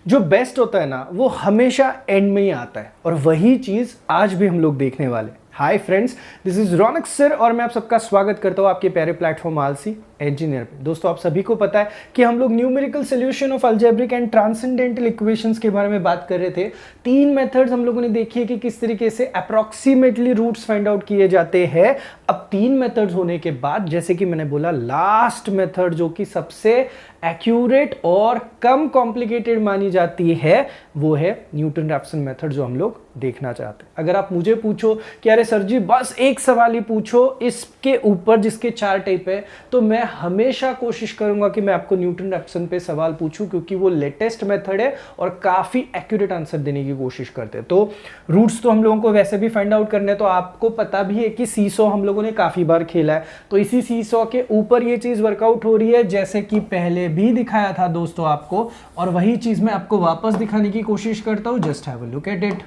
जो बेस्ट होता है ना वो हमेशा एंड में ही आता है, और वही चीज आज भी हम लोग देखने वाले। Hi friends, this is Raunak sir और मैं आप सबका स्वागत करता हूं आपके प्यारे प्लेटफॉर्म आलसी इंजीनियर पे। दोस्तों, आप सभी को पता है कि हम लोग numerical solution of algebraic and transcendental equations के बारे में बात कर रहे थे। 3 मेथड्स हम लोगों ने देखी है कि किस तरीके से अप्रोक्सीमेटली रूट्स फाइंड आउट किए जाते हैं। अब 3 मेथड्स होने के बाद, जैसे कि मैंने बोला, लास्ट मेथड जो कि सबसे एक्यूरेट और कम कॉम्प्लिकेटेड मानी जाती है वो है न्यूटन रैप्सन मेथड, जो हम लोग देखना चाहते हैं। अगर आप मुझे पूछो कि अरे सर जी बस एक सवाल ही पूछो इसके ऊपर जिसके 4 टाइप है, तो मैं हमेशा कोशिश करूंगा कि मैं आपको न्यूटन रैप्सन पे सवाल पूछूं, क्योंकि वो लेटेस्ट मेथड है और काफी एक्यूरेट आंसर देने की कोशिश करते हैं। तो रूट्स तो हम लोगों को वैसे भी फाइंड आउट करने हैं, तो आपको पता भी है कि सीसॉ हम लोगों ने काफी बार खेला है, तो इसी सीसॉ के ऊपर ये चीज वर्कआउट हो रही है, जैसे कि पहले भी दिखाया था दोस्तों आपको, और वही चीज मैं आपको वापस दिखाने की कोशिश करता हूं। Just have a look at it.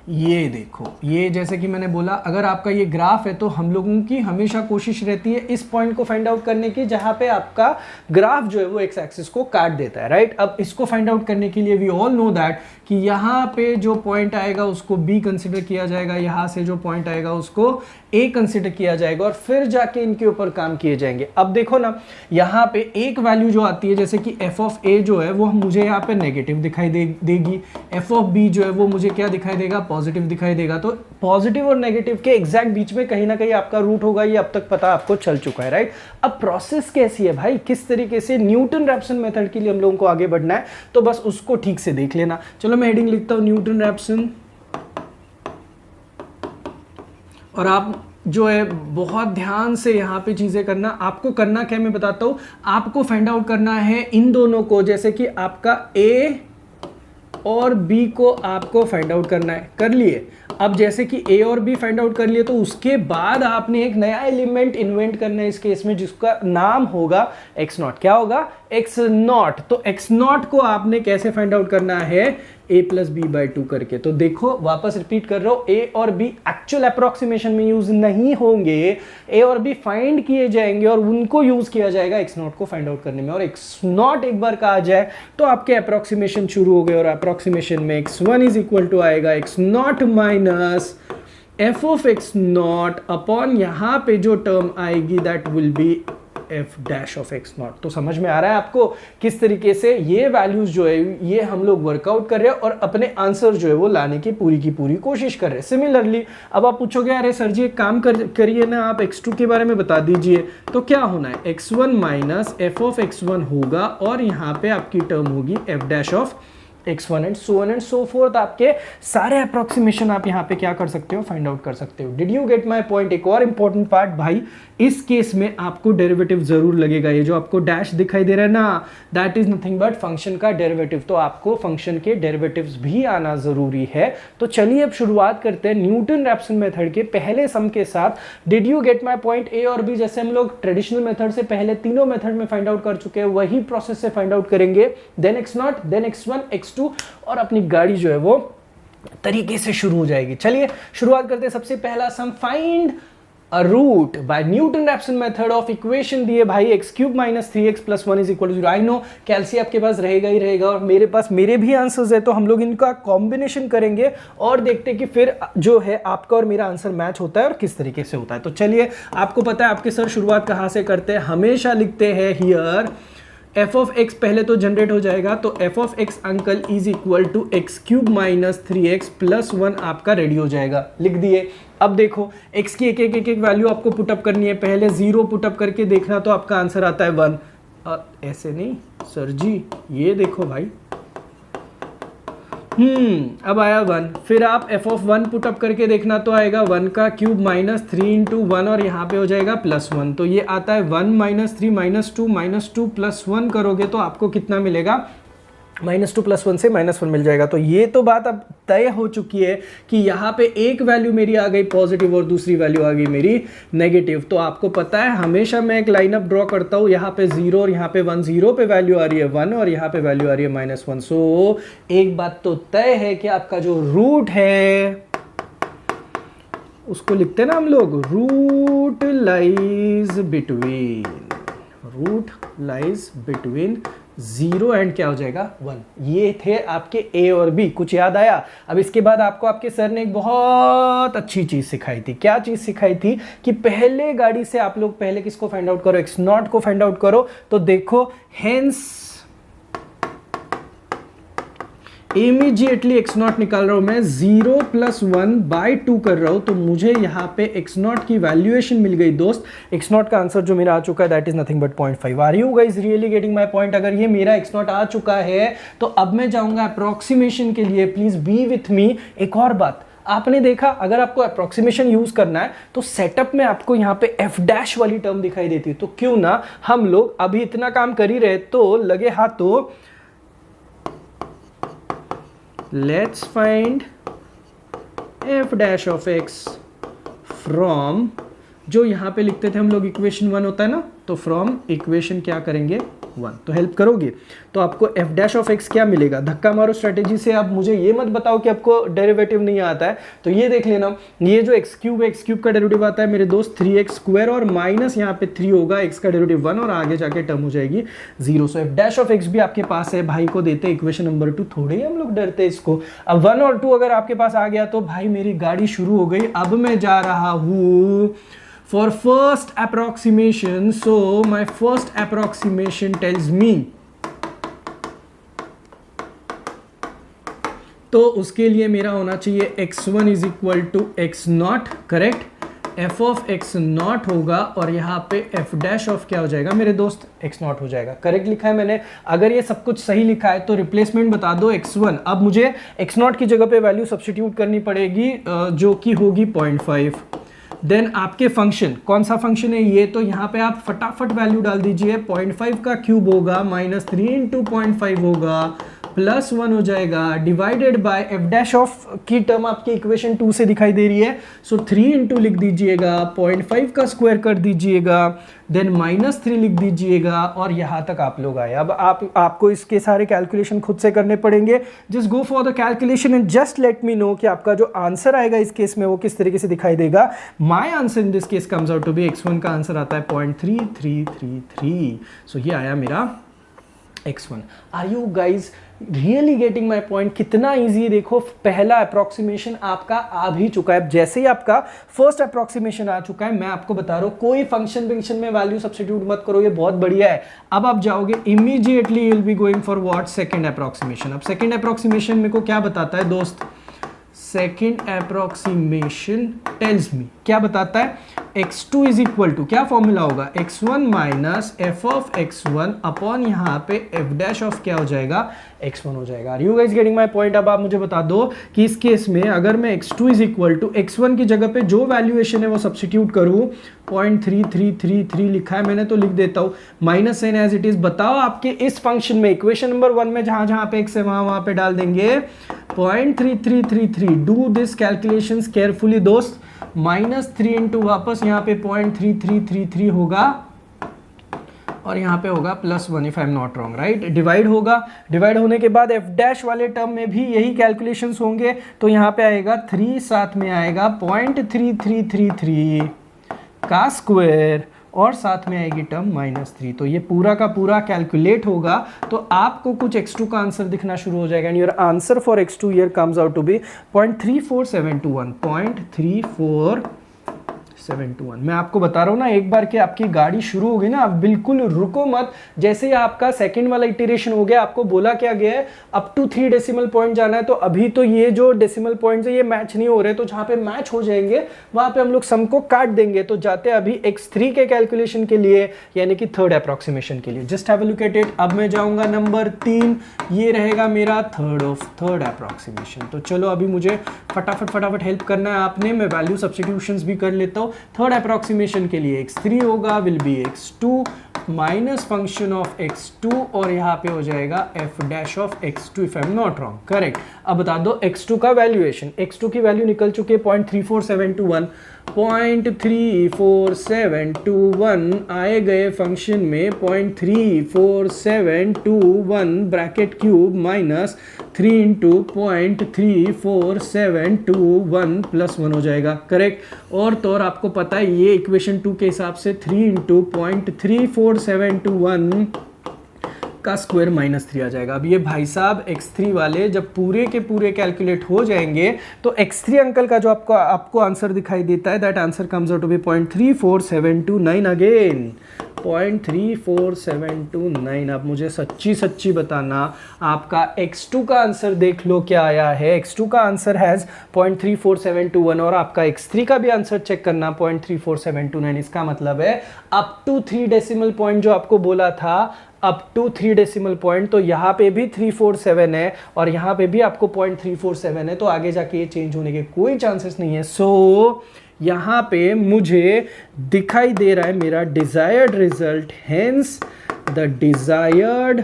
ये देखो, ये जैसे कि मैंने बोला, अगर आपका ये ग्राफ है तो हम लोगों की हमेशा कोशिश रहती है इस पॉइंट को फाइंड आउट करने की जहां पे आपका ग्राफ जो है वो एक्स एक्सिस को काट देता है, राइट। अब इसको फाइंड आउट करने के लिए वी ऑल नो दैट कि यहाँ पे जो पॉइंट आएगा उसको बी कंसिडर किया जाएगा, यहाँ से जो पॉइंट आएगा उसको ए कंसिडर किया जाएगा, और फिर जाके इनके ऊपर काम किए जाएंगे। अब देखो ना, यहाँ पे एक वैल्यू जो आती है, जैसे कि एफ ऑफ ए जो है वो मुझे यहाँ पे नेगेटिव दिखाई देगी, एफ ऑफ बी जो है वो मुझे क्या दिखाई देगा, पॉजिटिव दिखाई देगा। तो पॉजिटिव और नेगेटिव के एग्जैक्ट बीच में कहीं ना कहीं आपका रूट होगा, ये अब तक पता आपको चल चुका है, राइट। अब प्रोसेस कैसी है भाई, किस तरीके से न्यूटन रैप्सन मेथड के लिए हम लोगों को आगे बढ़ना है, तो बस उसको ठीक से देख लेना। चलो मैं हेडिंग लिखता हूं न्यूटन रैप्सन, और आप जो है बहुत ध्यान से यहाँ पे चीजें करना। आपको करना क्या मैं बताता हूं, आपको फाइंड आउट करना है इन दोनों को, जैसे कि आपका ए और बी को आपको फाइंड आउट करना है। कर लिए? अब जैसे कि ए और बी फाइंड आउट कर लिए, तो उसके बाद आपने एक नया एलिमेंट इन्वेंट करना है इस केस में, जिसका नाम होगा एक्स नॉट। क्या होगा? X not. तो एक्स नॉट को आपने कैसे फाइंड आउट करना है? a प्लस बी बाई 2 करके। तो देखो, वापस रिपीट कर रहा हूं, ए और बी एक्चुअल अप्रोक्सीमेशन में यूज नहीं होंगे, ए और बी फाइंड किए जाएंगे और उनको यूज किया जाएगा एक्स नॉट को फाइंड आउट करने में। और एक्स नॉट एक बार कहा जाए तो आपके अप्रोक्सीमेशन शुरू हो गए, और अप्रोक्सीमेशन में x1 इज इक्वल टू आएगा x not minus F of x not upon यहाँ पे जो टर्म आएगी that will be F dash of x not. तो समझ में आ रहा है आपको किस तरीके से ये वैल्यूज जो है ये हम लोग वर्कआउट कर रहे हैं और अपने आंसर जो है वो लाने की पूरी कोशिश कर रहे हैं। सिमिलरली अब आप पूछोगे अरे सर जी एक काम करिए ना, आप x2 के बारे में बता दीजिए। तो क्या होना है? x1 minus F of x1 होगा, और यहाँ पे आपकी टर्म होगी F dash of x1 and so fourth. आपके सारे अप्रोक्सीमेशन आप यहाँ पे क्या कर सकते हो? फाइंड आउट कर सकते हो। Did you get my point? एक और इंपॉर्टेंट पार्ट भाई, इस केस में आपको डेरिवेटिव जरूर लगेगा। ये जो आपको डैश दिखाई दे रहा है ना, that is nothing but function का डेरिवेटिव। तो आपको फंक्शन के डेरिवेटिव्स भी आना जरूरी है। तो चलिए अब शुरुआत करते हैं न्यूटन रैप्सन मेथड के पहले सम के साथ। Did you get my point? A और बी जैसे हम लोग ट्रेडिशनल मेथड से पहले तीनों मेथड में फाइंड आउट कर चुके हैं, वही प्रोसेस से फाइंड आउट करेंगे। Then X naught, then x1, x2, और अपनी गाड़ी जो है वो तरीके से शुरू हो जाएगी। चलिए शुरुआत करते हैं। सबसे पहला sum, find a root by Newton Raphson method of equation दिए भाई x cube minus 3x plus 1 is equal to 0। I know calci आपके पास रहेगा ही रहेगा, और मेरे पास मेरे भी आंसर्स है, तो हम लोग इनका कॉम्बिनेशन करेंगे और देखते हैं कि फिर जो है आपका और मेरा आंसर मैच होता है और किस तरीके से होता है। तो चलिए, आपको पता है आपके सर शुरुआत कहाँ से करते हैं? हमेशा लिखते हैं हियर एफ ऑफ एक्स पहले तो जनरेट हो जाएगा, तो एफ ऑफ एक्स अंकल is equal to X cube minus 3x plus 1 आपका रेडी हो जाएगा। लिख दिए। अब देखो x की एक वैल्यू आपको पुटअप करनी है। पहले 0 पुटअप करके देखना, तो आपका आंसर आता है 1। ऐसे नहीं सर जी, ये देखो भाई, अब आया 1। फिर आप f ऑफ 1 पुटअप करके देखना, तो आएगा 1 का क्यूब माइनस 3 इंटू 1, और यहाँ पे हो जाएगा प्लस 1। तो ये आता है 1 माइनस 3 माइनस 2 प्लस 1 करोगे तो आपको कितना मिलेगा? -2 प्लस 1 से -1 मिल जाएगा। तो ये तो बात अब तय हो चुकी है कि यहाँ पे एक वैल्यू मेरी आ गई पॉजिटिव और दूसरी वैल्यू आ गई मेरी नेगेटिव। तो आपको पता है हमेशा मैं एक लाइनअप ड्रॉ करता हूँ, यहाँ पे 0 और यहाँ पे 1। 0 पे वैल्यू आ रही है 1 और यहाँ पे वैल्यू आ रही है -1। सो एक बात तो तय है कि आपका जो रूट है उसको लिखते हैं ना हम लोग, रूट लाइज बिटवीन 0 एंड क्या हो जाएगा 1। ये थे आपके ए और बी। कुछ याद आया? अब इसके बाद आपको आपके सर ने एक बहुत अच्छी चीज सिखाई थी। क्या चीज सिखाई थी? कि पहले गाड़ी से आप लोग पहले किसको फाइंड आउट करो? एक्स नॉट को फाइंड आउट करो। तो देखो, हेंस इमीडिएटली एक्स नॉट निकाल रहा हूं मैं, 0 + 1/2 कर रहा हूं, तो मुझे यहां पे एक्स नॉट की वैल्यूएशन मिल गई दोस्त। एक्स नॉट का आंसर जो मेरा आ चुका है that is nothing but 0.5। Are you guys really getting my point? अगर ये मेरा एक्स नॉट आ चुका है तो अब मैं जाऊंगा अप्रोक्सीमेशन के लिए। Please be with me. एक और बात आपने देखा, अगर आपको अप्रोक्सीमेशन यूज करना है तो सेटअप में आपको यहां पे एफ डैश वाली टर्म दिखाई देती है। तो क्यों ना हम लोग अभी इतना काम कर ही रहे तो लगे हाथों let's find f dash of x from, जो यहां पे लिखते थे हम लोग इक्वेशन 1 होता है ना, तो फ्रॉम इक्वेशन क्या करेंगे 1। तो हेल्प करोगे तो आपको f डैश ऑफ x क्या मिलेगा? धक्का मारो स्ट्रेटेजी से। आप मुझे ये मत बताओ कि आपको डेरिवेटिव नहीं आता है। तो ये देख लेना, ये जो x क्यूब है, x क्यूब का डेरिवेटिव आता है मेरे दोस्त 3x² और माइनस यहाँ पे 3 होगा, x का डेरिवेटिव 1 और आगे जाके टर्म हो जाएगी 0। सो f डैश ऑफ x भी आपके पास है। भाई को देते इक्वेशन नंबर 2, थोड़े ही हम लोग डरते हैं इसको। अब 1 और 2 अगर आपके पास आ गया तो भाई मेरी गाड़ी शुरू हो गई। अब मैं जा रहा हूं for first approximation. So my first approximation tells me, तो उसके लिए मेरा होना चाहिए x1 = x0, correct. f of x0 होगा और यहाँ पे f डैश ऑफ क्या हो जाएगा मेरे दोस्त? x0 हो जाएगा। करेक्ट लिखा है मैंने। अगर ये सब कुछ सही लिखा है तो रिप्लेसमेंट बता दो x1। अब मुझे x0 की जगह पे वैल्यू सब्स्टिट्यूट करनी पड़ेगी जो कि होगी 0.5। देन आपके फंक्शन, कौन सा फंक्शन है ये? तो यहाँ पे आप फटाफट वैल्यू डाल दीजिए। 0.5 का क्यूब होगा -3 × 0.5 होगा +1 हो जाएगा divided by F dash of की टर्म आपकी इक्वेशन 2 से दिखाई दे रही है। सो 3 × लिख दीजिएगा, 0.5 का स्क्वायर कर दीजिएगा, देन -3 लिख दीजिएगा और यहाँ तक आप लोग आए। अब आपको इसके सारे कैलकुलेशन खुद से करने पड़ेंगे। Just go for the calculation and just let me know कि आपका जो आंसर आएगा इस केस में वो किस तरीके से दिखाई देगा। My answer in this case comes out to be x1 का आंसर आता है 0.3333। सो ये आया मेरा x1। Are you guys really getting my point? कितना ईजी। देखो पहला अप्रोक्सीमेशन आपका आ भी चुका है। जैसे ही आपका फर्स्ट अप्रोक्सीमेशन आ चुका है, मैं आपको बता रहा हूं कोई फंक्शन में वैल्यू सब्स्टिट्यूट मत करो, ये बहुत बढ़िया है। अब आप जाओगे immediately you will be going for what? Second approximation. अब सेकंड अप्रोक्सीमेशन मेरे को क्या बताता है दोस्त? सेकेंड अप्रोक्सीमेशन टेल्स मी, क्या बताता है? x2 = क्या फॉर्मूला होगा? x1 - f of x1 upon यहाँ पे f डैश ऑफ क्या हो जाएगा? x1 हो जाएगा। Are you guys getting my point? अब आप मुझे बता दो कि इस केस में अगर मैं x2 = x1 की जगह पे जो वैल्यूएशन है वो सब्स्टिट्यूट करूँ, 0.3333 लिखा है मैंने तो लिख देता हूँ, minus sign as it is. बताओ आपके इस फंक्शन में इक्वेशन नंबर 1 में जहां जहां पे x है वहां पे डाल देंगे 0.3333। डू दिस कैलकुलेशंस केयरफुली दोस्त। -3 × वापस यहाँ पे 0.3333 होगा और यहाँ पे होगा +1 if I am not wrong, right. Divide होगा, डिवाइड होने के बाद f डैश वाले टर्म में भी यही कैलकुलेशंस होंगे। तो यहाँ पे आएगा 3, साथ में आएगा 0.3333 का स्क्वायर और साथ में आएगी टर्म -3। तो ये पूरा का पूरा कैलकुलेट होगा तो आपको कुछ x2 का आंसर दिखना शुरू हो जाएगा। And your answer for x2 here comes out to be 0.34721। 0.34721। मैं आपको बता रहा हूँ ना, एक बार कि आपकी गाड़ी शुरू हो गई ना, आप बिल्कुल रुको मत। जैसे ही आपका सेकंड वाला इटरेशन हो गया, आपको बोला क्या गया है अप टू 3 डेसिमल पॉइंट जाना है। तो अभी तो ये जो डेसिमल पॉइंट्स है ये मैच नहीं हो रहे, तो जहां पे मैच हो जाएंगे वहां पे हम लोग सम को काट देंगे। तो जाते अभी x3 के कैलकुलेशन के लिए, यानी कि थर्ड अप्रोक्सीमेशन के लिए। Just have a look at it. अब मैं जाऊंगा नंबर 3, ये रहेगा मेरा थर्ड अप्रोक्सीमेशन। तो चलो अभी मुझे फटाफट हेल्प करना है आपने। मैं वैल्यू सब्स्टिट्यूशंस भी कर लेता हूँ। थर्ड अप्रोक्सीमेशन के लिए x3 होगा will be x2 minus function of x2 और यहाँ पे हो जाएगा f dash of x2 if I am not wrong, correct. अब बता दो x2 का वैल्यूएशन। x2 की वैल्यू निकल चुकी है 0.34721। 0.34721 आए गए फंक्शन में 0.34721 ब्रैकेट क्यूब माइनस 3 × 0.34721 +1 हो जाएगा, करेक्ट। और तो और आपको पता है ये इक्वेशन 2 के हिसाब से 3 × 0.34721 का स्क्वायर -3 आ जाएगा। अब ये भाई साहब x3 वाले जब पूरे के पूरे कैलकुलेट हो जाएंगे तो x3 अंकल का जो आपको आंसर दिखाई देता है, that answer comes out to be 0.34729 again 0.34729। आप मुझे सच्ची बताना, आपका x2 का आंसर देख लो क्या आया है। x2 का आंसर हैज़ 0.34721 और आपका x3 का भी आंसर चेक करना 0.34729। इसका मतलब है अप टू 3 डेसिमल पॉइंट जो आपको बोला था, अप टू 3 डेसिमल पॉइंट, तो यहाँ पे भी 347 है और यहाँ पे भी आपको 0.347 है, तो आगे जाके ये चेंज होने के कोई चांसेस नहीं है। सो यहाँ पे मुझे दिखाई दे रहा है मेरा desired result, hence the desired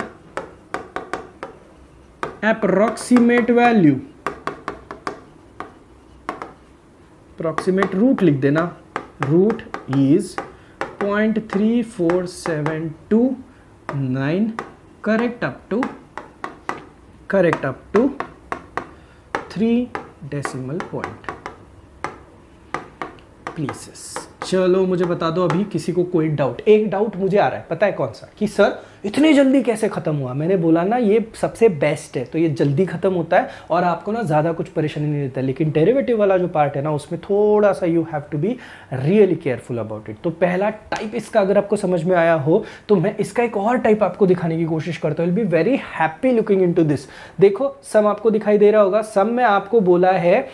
approximate value, approximate root लिख देना, root is 0.34729 correct up to 3 decimal point please. चलो मुझे बता दो अभी किसी को कोई डाउट। एक डाउट मुझे आ रहा है, पता है कौन सा, कि सर इतनी जल्दी कैसे खत्म हुआ। मैंने बोला ना ये सबसे बेस्ट है, तो ये जल्दी खत्म होता है और आपको ना ज़्यादा कुछ परेशानी नहीं देता है। लेकिन डेरिवेटिव वाला जो पार्ट है ना, उसमें थोड़ा सा you have to be really careful about it. तो पहला टाइप इसका अगर आपको समझ में आया हो तो मैं इसका एक और टाइप आपको दिखाने की कोशिश करता हूँ। Will be very happy looking into this. देखो सम आपको दिखाई दे रहा होगा, सम में आपको बोला है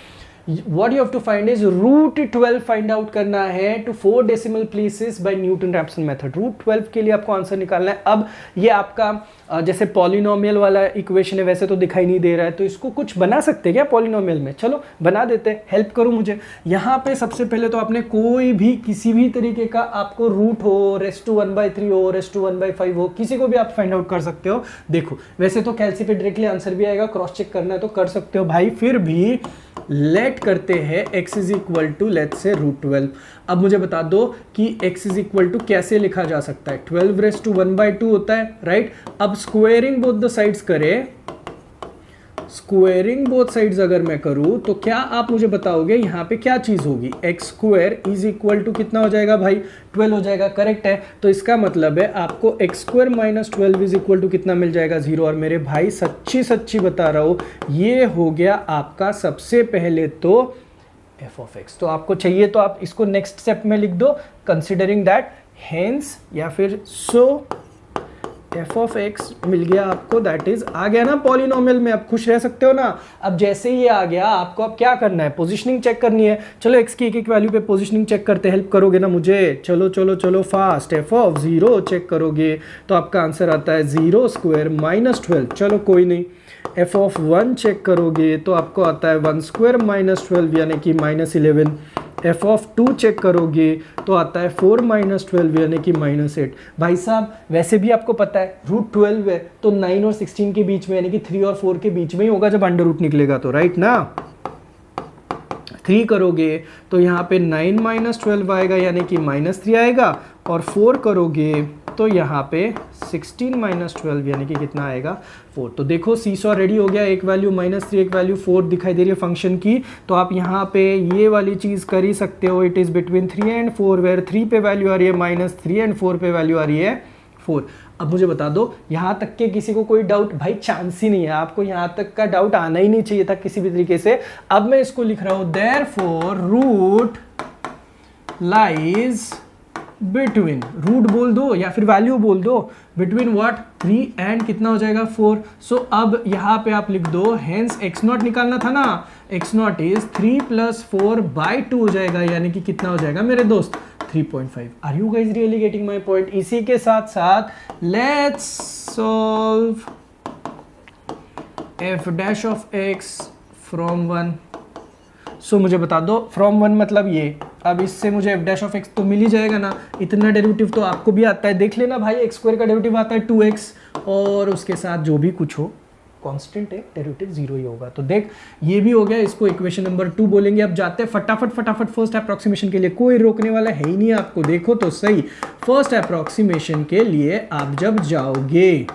what you have to find is root 12 find out करना है to 4 decimal places by Newton-Raphson method। Root 12 के लिए आपको आंसर निकालना है। अब ये आपका जैसे पॉलिनोमियल वाला इक्वेशन है, वैसे तो दिखाई नहीं दे रहा है, तो इसको कुछ बना सकते हैं क्या पॉलिनोमियल में? चलो बना देते हैं, हेल्प करो मुझे। यहाँ पे सबसे पहले तो आपने कोई भी किसी भी तरीके का आपको रूट हो, रेस टू 1/3 हो, रेस टू 1/5 हो, किसी को भी आप फाइंड आउट कर सकते हो। देखो वैसे तो कैलसी पे डायरेक्टली आंसर भी आएगा, क्रॉस चेक करना है तो कर सकते हो भाई, फिर भी लेट करते हैं x is equal to let's say root 12। अब मुझे बता दो कि x इज इक्वल टू कैसे लिखा जा सकता है। 12 रेस टू 1/2 होता है, राइट। अब स्क्वायरिंग बोथ द साइड्स करें, स्क्वायरिंग बोथ साइड्स अगर मैं करूं तो क्या आप मुझे बताओगे यहाँ पे क्या चीज होगी? X square is equal to कितना हो जाएगा भाई? 12 हो जाएगा, करेक्ट है। तो इसका मतलब है आपको X square minus 12 is equal to कितना मिल जाएगा? 0। और मेरे भाई सच्ची बता रहा हूं, ये हो गया आपका सबसे पहले तो एफ ऑफ एक्स। तो आपको चाहिए तो आप इसको नेक्स्ट स्टेप में लिख दो, कंसिडरिंग दैट, हेंस या फिर सो एफ ऑफ एक्स मिल गया आपको, दैट इज आ गया ना पॉलिनोमियल में। आप खुश रह सकते हो ना। अब जैसे ही ये आ गया, आपको अब क्या करना है? पोजीशनिंग चेक करनी है। चलो एक्स की एक वैल्यू पे पोजीशनिंग चेक करते, हेल्प करोगे ना मुझे? चलो फास्ट। एफ ऑफ 0 चेक करोगे तो आपका आंसर आता है 0 स्क्वायर माइनस 12। चलो कोई नहीं। एफ ऑफ 1 चेक करोगे तो आपको आता है 1 स्क्वायर माइनस 12 यानी कि -11। एफ ऑफ 2 चेक करोगे तो आता है 4 माइनस 12 यानी कि -8। भाई साहब वैसे भी आपको पता है रूट 12 है तो 9 और 16 के बीच में यानी कि 3 और 4 के बीच में ही होगा जब अंडर रूट निकलेगा तो, राइट ना। 3 करोगे तो यहाँ पे 9 माइनस 12 आएगा यानी कि -3 आएगा, और 4 करोगे तो यहाँ पे 16 माइनस 12 यानी कि कितना आएगा? 4। तो देखो सीसॉ रेडी हो गया, एक वैल्यू -3 एक वैल्यू 4 दिखाई दे रही है फंक्शन की। तो आप यहाँ पे ये वाली चीज़ कर ही सकते हो। It is between 3 and 4 where 3 पे वैल्यू आ रही है -3 एंड 4 पे वैल्यू आ रही है 4। अब मुझे बता दो यहाँ तक के किसी को कोई डाउट? भाई चांस ही नहीं है, आपको यहाँ तक का डाउट आना ही नहीं चाहिए था किसी भी तरीके से। अब मैं इसको लिख रहा हूँ, therefore root lies between, root बोल दो या फिर वैल्यू बोल दो, बिटवीन व्हाट? 3 एंड कितना हो जाएगा? 4। सो अब यहाँ पे आप लिख दो, हेंस एक्स नॉट निकालना था ना, एक्स नॉट इज 3 + 4/2 हो जाएगा यानी कि कितना हो जाएगा मेरे दोस्त? 3.5। Are you guys really getting my point? इसी के साथ साथ let's solve F dash of X from 1। So मुझे बता दो फ्रॉम 1 मतलब ये। अब इससे मुझे एफ डैश ऑफ एक्स तो मिल ही जाएगा ना। इतना डेरिवेटिव तो आपको भी आता है, देख लेना भाई। एक्स स्क्वायर का डेरिवेटिव आता है 2x और उसके साथ जो भी कुछ हो कांस्टेंट है, डेरिवेटिव 0 ही होगा। तो देख ये भी हो गया, इसको इक्वेशन नंबर 2 बोलेंगे। अब जाते हैं फटाफट फर्स्ट अप्रोक्सीमेशन के लिए। कोई रोकने वाला है ही नहीं आपको, देखो तो सही। फर्स्ट अप्रोक्सीमेशन के लिए आप जब जाओगे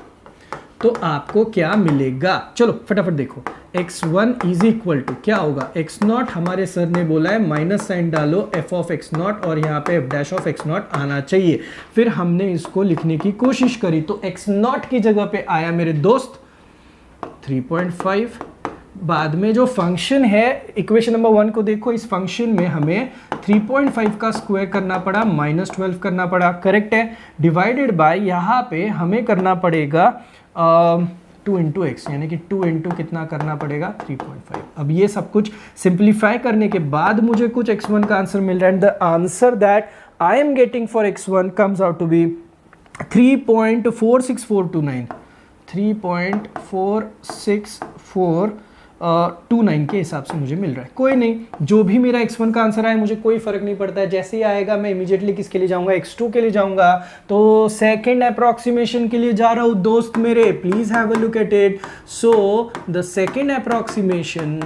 तो आपको क्या मिलेगा, चलो फटाफट देखो। x1 इज इक्वल टू क्या होगा, x0 हमारे सर ने बोला है माइनस साइन डालो f ऑफ x0 और यहाँ पे f डैश ऑफ x0 आना चाहिए। फिर हमने इसको लिखने की कोशिश करी तो x0 की जगह पे आया मेरे दोस्त 3.5। बाद में जो फंक्शन है इक्वेशन नंबर 1 को देखो, इस फंक्शन में हमें 3.5 का स्क्वायर करना पड़ा, -12 करना पड़ा, करेक्ट है। डिवाइडेड बाय यहाँ पे हमें करना पड़ेगा 2 इंटू एक्स, यानी कि 2 इंटू कितना करना पड़ेगा 3.5। अब ये सब कुछ सिंप्लीफाई करने के बाद मुझे कुछ x1 का आंसर मिल रहा है। The answer that I am getting for x1 comes out to be 3.46429, 3.46429 के हिसाब से मुझे मिल रहा है। कोई नहीं, जो भी मेरा x1 का आंसर आए मुझे कोई फर्क नहीं पड़ता है, जैसे ही आएगा मैं इमीडिएटली किसके लिए जाऊंगा, x2 के लिए जाऊंगा। तो सेकंड अप्रोक्सीमेशन के लिए जा रहा हूं दोस्त मेरे, please have a look at it. So the second approximation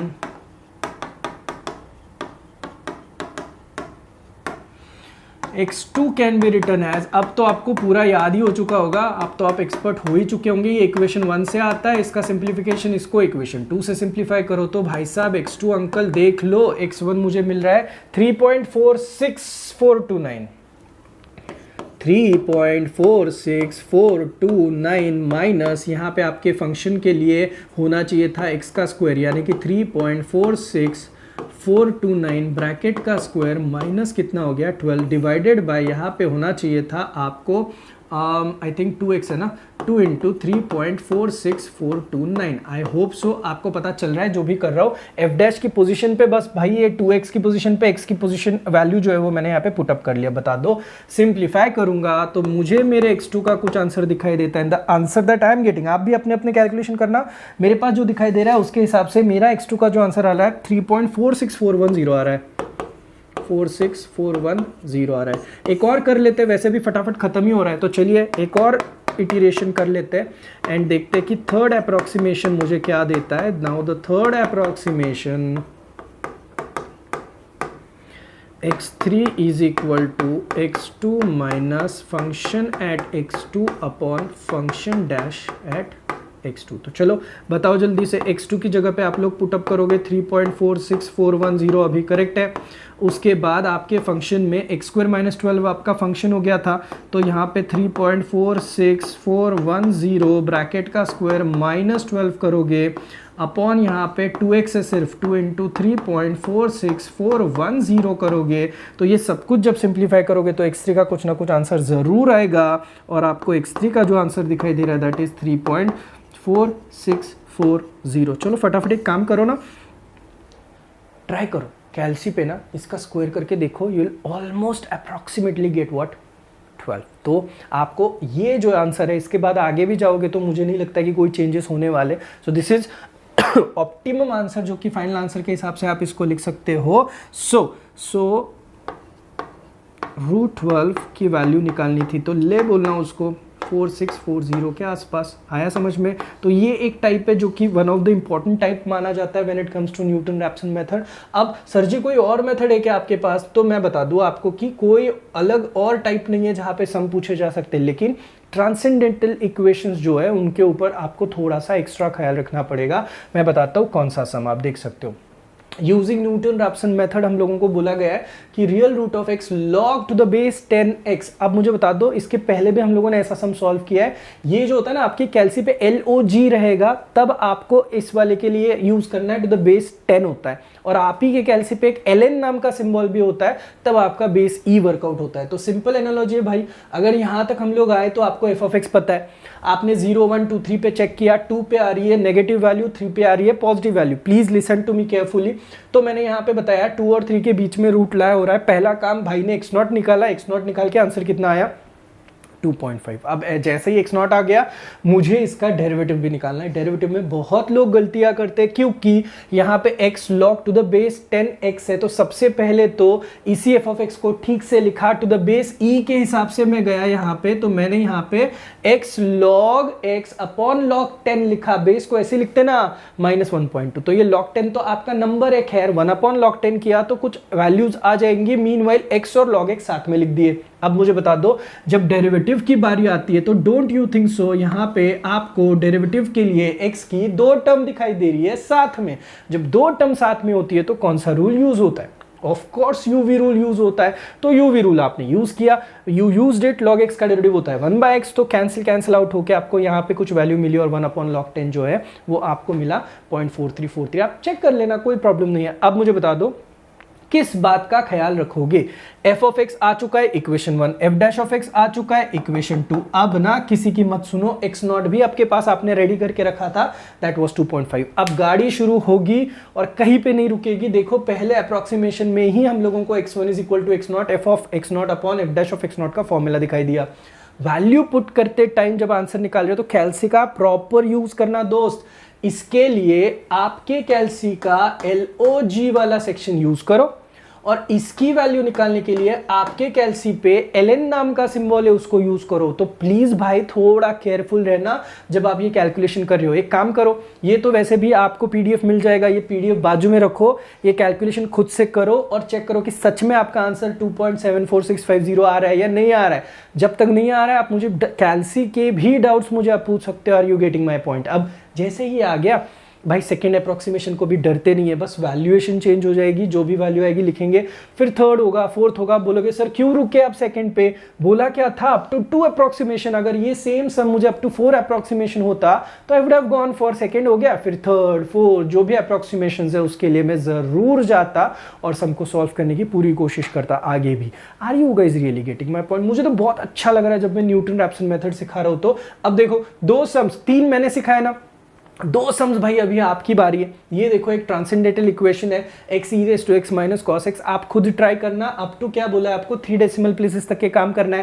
x2 can be written as, अब तो आपको पूरा याद ही हो चुका होगा, अब तो आप एक्सपर्ट हो ही चुके होंगे। ये इक्वेशन 1 से आता है, इसका सिंप्लीफिकेशन इसको इक्वेशन 2 से सिंप्लीफाई करो तो भाई साहब x2 अंकल देख लो, x1 मुझे मिल रहा है 3.46429, 3.46429 माइनस यहाँ पे आपके फंक्शन के लिए होना चाहिए था x का स्क्वायर, यानी कि 3.46429 ब्रैकेट का स्क्वायर माइनस कितना हो गया 12 डिवाइडेड बाय यहाँ पे होना चाहिए था आपको आई थिंक 2x है ना, 2 इंटू 3.46429। आई होप सो आपको पता चल रहा है जो भी कर रहा हूँ। एफ डैश की पोजीशन पे बस भाई ये 2x की पोजीशन पे x की पोजीशन वैल्यू जो है वो मैंने यहाँ पे पुटअप कर लिया। बता दो सिंप्लीफाई करूंगा तो मुझे मेरे x2 का कुछ आंसर दिखाई देता है। The answer that I am getting, आप भी अपने अपने कैलकुलेशन करना, मेरे पास जो दिखाई दे रहा है उसके हिसाब से मेरा x2 का जो आंसर आ रहा है 3.46410 आ रहा है, 46410 आ रहा है। एक और कर लेते हैं, वैसे भी फटाफट खत्म ही हो रहा है, तो चलिए एक और इटरेशन कर लेते हैं एंड देखते हैं कि थर्ड अप्रोक्सीमेशन मुझे क्या देता है। Now the third approximation x3 is equal to x2 minus function at x2 upon function dash at x2। तो चलो बताओ जल्दी से, x2 की जगह पे आप लोग पुटअप करोगे 3.46410 अभी करेक्ट है। उसके बाद आपके फंक्शन में x स्क्वायर माइनस 12 आपका फंक्शन हो गया था, तो यहाँ पे 3.46410 ब्रैकेट का स्क्वायर माइनस 12 करोगे अपॉन यहाँ पे 2x है सिर्फ, 2 इंटू 3.46410 करोगे। तो ये सब कुछ जब सिंप्लीफाई करोगे तो x3 का कुछ ना कुछ आंसर ज़रूर आएगा और आपको x3 का जो आंसर दिखाई दे रहा है दैट इज़ 3.4640। चलो फटाफट एक काम करो ना, ट्राई करो कैल्सी पे ना इसका स्क्वायर करके देखो, you will almost approximately get what 12। तो आपको ये जो आंसर है इसके बाद आगे भी जाओगे तो मुझे नहीं लगता कि कोई चेंजेस होने वाले। So this is optimum answer जो कि फाइनल आंसर के हिसाब से आप इसको लिख सकते हो। सो √12 की वैल्यू निकालनी थी तो ले बोलना उसको 4640 के आसपास आया समझ में। तो ये एक टाइप है जो कि one of the important type माना जाता है when it comes to Newton Raphson method. अब सर जी कोई और मेथड है क्या आपके पास, तो मैं बता दूं आपको कि कोई अलग और टाइप नहीं है जहां पे सम पूछे जा सकते हैं, लेकिन ट्रांसेंडेंटल इक्वेशंस जो है उनके ऊपर आपको थोड़ा सा एक्स्ट्रा ख्याल रखना पड़ेगा। मैं बताता हूँ कौन सा सम, आप देख सकते हो। यूजिंग न्यूटन-रैप्सन मेथड हम लोगों को बोला गया है कि real root of x log to the base 10x। अब मुझे बता दो इसके पहले भी हम लोगों ने ऐसा सम सॉल्व किया है। ये जो होता है ना आपकी कैल्सी पे LOG रहेगा तब आपको इस वाले के लिए यूज करना है टू द बेस 10 होता है, और आप ही के कैल्सी पे एक ln नाम का सिंबल भी होता है तब आपका बेस e वर्कआउट होता है। तो सिंपल एनालॉजी है भाई, अगर यहां तक हम लोग आए तो आपको f ऑफ x पता है, आपने 0 1 2 3 पे चेक किया, 2 पे आ रही है नेगेटिव वैल्यू, 3 पे आ रही है positive value. Please listen to me carefully. तो मैंने यहाँ पे बताया 2 और 3 के बीच में रूट लाया हो रहा है। पहला काम भाई ने x0 निकाला, x0 निकाल के आंसर कितना आया 2.5। अब जैसे ही x0 आ गया मुझे इसका डेरिवेटिव भी निकालना है। डेरिवेटिव में बहुत लोग गलतियां करते हैं क्योंकि यहाँ पे x log to the base 10x है, तो सबसे पहले तो इसी f ऑफ x को ठीक से लिखा, टू द बेस e के हिसाब से मैं गया यहाँ पे, तो मैंने यहाँ पे x log x upon log 10 लिखा। बेस को ऐसे लिखते ना -1.2, तो ये log 10 तो आपका नंबर है, खैर 1 अपॉन log 10 किया तो कुछ वैल्यूज आ जाएंगी। मीनवाइल x और log x साथ में लिख दिए। अब मुझे बता दो जब डेरिवेटिव डेरिवेटिव की बारी आती है तो डोंट यू थिंक सो यहाँ पे आपको डेरिवेटिव के लिए x की 2 टर्म दिखाई दे रही है साथ में। जब 2 टर्म साथ में होती है तो कौन सा रूल यूज होता है? Of course UV rule use होता है। तो यूवी रूल आपने यूज किया, you used it, log x का डेरिवेटिव होता है 1/x, तो कैंसिल आउट होके आपको यहाँ पे कुछ वैल्यू मिली और 1/log10 जो है वो आपको मिला 0.4343। आप चेक कर लेना, कोई प्रॉब्लम नहीं है। अब मुझे बता दो किस बात का ख्याल रखोगे? f ऑफ x आ चुका है equation 1, f dash of x आ चुका है इक्वेशन 2। अब ना किसी की मत सुनो, x0 भी आपके पास आपने रेडी करके रखा था, दैट वाज 2.5। अब गाड़ी शुरू होगी और कहीं पे नहीं रुकेगी। देखो पहले अप्रोक्सीमेशन में ही हम लोगों को x1 is equal to x0 f of x0 upon f dash of x0 का फॉर्मूला दिखाई दिया। वैल्यू पुट करते टाइम जब आंसर निकाल रहे हो तो कैल्सी का प्रॉपर यूज करना दोस्त। इसके लिए आपके कैल्सी का LOG वाला सेक्शन यूज करो और इसकी वैल्यू निकालने के लिए आपके कैल्सी पे ln नाम का सिंबल है उसको यूज करो। तो प्लीज भाई थोड़ा केयरफुल रहना जब आप ये कैलकुलेशन कर रहे हो। एक काम करो, ये तो वैसे भी आपको पीडीएफ मिल जाएगा, ये पीडीएफ बाजू में रखो, ये कैलकुलेशन खुद से करो और चेक करो कि सच में आपका आंसर 2.74650 आ रहा है या नहीं आ रहा है। जब तक नहीं आ रहा है आप मुझे कैल्सी के भी डाउट्स मुझे आप पूछ सकते हो। Are you getting my point? अब जैसे ही आ गया भाई सेकेंड अप्रोक्सीमेशन को भी डरते नहीं है, बस वैल्यूएशन चेंज हो जाएगी, जो भी वैल्यू आएगी लिखेंगे, फिर थर्ड होगा, फोर्थ होगा। बोलोगे सर क्यों रुके आप सेकंड पे? बोला क्या था अप टू 2 अप्रोक्सीमेशन। अगर ये सेम सम मुझे अप टू 4 अप्रोक्सीमेशन होता तो I would have gone for second, हो गया, फिर थर्ड फोर्थ जो भी अप्रोक्सीमेशन है उसके लिए मैं जरूर जाता और सम को सॉल्व करने की पूरी कोशिश करता आगे भी। Are you guys really getting my point? मुझे तो बहुत अच्छा लग रहा है जब मैं न्यूटन-रैप्सन मेथड सिखा रहा हूं। तो अब देखो 2 सम्स, 3 मैंने सिखाया ना, 2 सम्स भाई अभी आपकी बारी है। ये देखो एक ट्रांसेंडेंटल इक्वेशन है x e raised to x minus cos x। आप खुद ट्राई करना। अप टू क्या बोला है आपको? 3 डेसिमल प्लेसेस तक के काम करना है।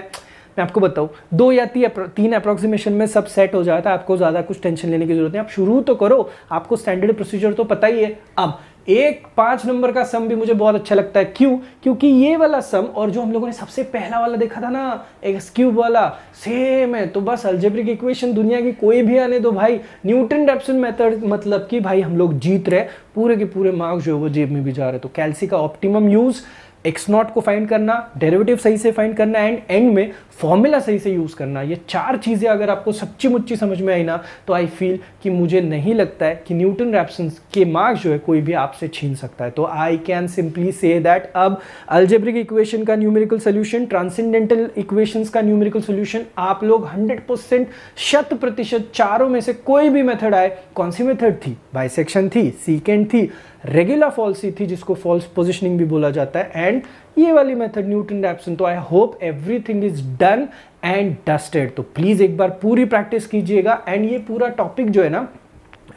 मैं आपको बताऊं 2 या 3 अप्रोक्सीमेशन में सब सेट हो जाता है, आपको ज्यादा कुछ टेंशन लेने की जरूरत नहीं। आप शुरू तो करो, आपको स्टैंडर्ड प्रोसीजर तो पता ही है। अब एक 5 नंबर का सम भी मुझे बहुत अच्छा लगता है। क्यों? क्योंकि ये वाला सम और जो हम लोगों ने सबसे पहला वाला देखा था ना एक्स क्यूब वाला, सेम है। तो बस अलजेब्रिक इक्वेशन दुनिया की कोई भी आने दो भाई, न्यूटन-रैप्सन मेथड मतलब कि भाई हम लोग जीत रहे, पूरे के पूरे मार्क्स जो है वो जेब में भी जा रहे। तो कैल्सी का ऑप्टिमम यूज, x0 को फाइंड करना, डेरिवेटिव सही से फाइंड करना एंड एंड में फॉर्मूला सही से यूज करना। ये 4 चीजें अगर आपको सच्ची मुच्ची समझ में आई ना तो आई फील कि मुझे नहीं लगता है कि न्यूटन-रैप्सन के मार्क्स जो है कोई भी आपसे छीन सकता है। तो I can simply say that अब अलजेब्रिक इक्वेशन का न्यूमेरिकल सोल्यूशन, ट्रांसेंडेंटल इक्वेशंस का न्यूमेरिकल सोल्यूशन आप लोग 100% 100% चारों में से कोई भी मेथड आए। कौन सी मेथड थी? बाइसेक्शन थी, सीकेंड थी, रेगुलर फॉल्सी थी जिसको फॉल्स पोजिशनिंग भी बोला जाता है, एंड ये वाली मेथड न्यूटन-रैप्सन। तो I hope everything is done and dusted. तो प्लीज एक बार पूरी प्रैक्टिस कीजिएगा एंड ये पूरा टॉपिक जो है ना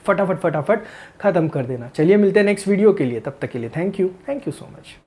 फटाफट खत्म कर देना। चलिए मिलते हैं नेक्स्ट वीडियो के लिए, तब तक के लिए थैंक यू सो मच।